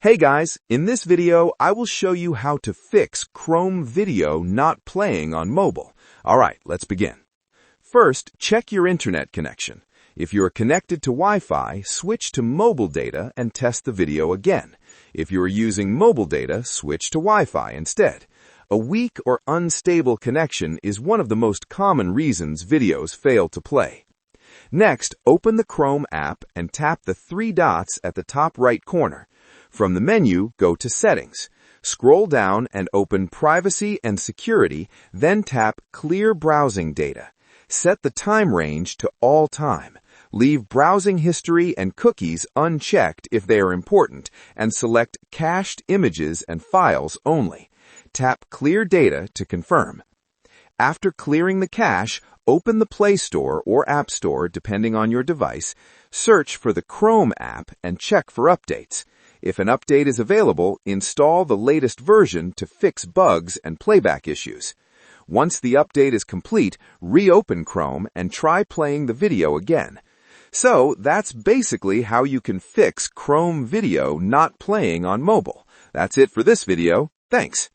Hey guys, in this video, I will show you how to fix Chrome video not playing on mobile. Alright, let's begin. First, check your internet connection. If you are connected to Wi-Fi, switch to mobile data and test the video again. If you are using mobile data, switch to Wi-Fi instead. A weak or unstable connection is one of the most common reasons videos fail to play. Next, open the Chrome app and tap the three dots at the top right corner. From the menu, go to Settings. Scroll down and open Privacy and Security, then tap Clear Browsing Data. Set the time range to All Time. Leave browsing history and cookies unchecked if they are important, and select Cached Images and Files only. Tap Clear Data to confirm. After clearing the cache, open the Play Store or App Store depending on your device, search for the Chrome app and check for updates. If an update is available, install the latest version to fix bugs and playback issues. Once the update is complete, reopen Chrome and try playing the video again. So, that's basically how you can fix Chrome video not playing on mobile. That's it for this video. Thanks.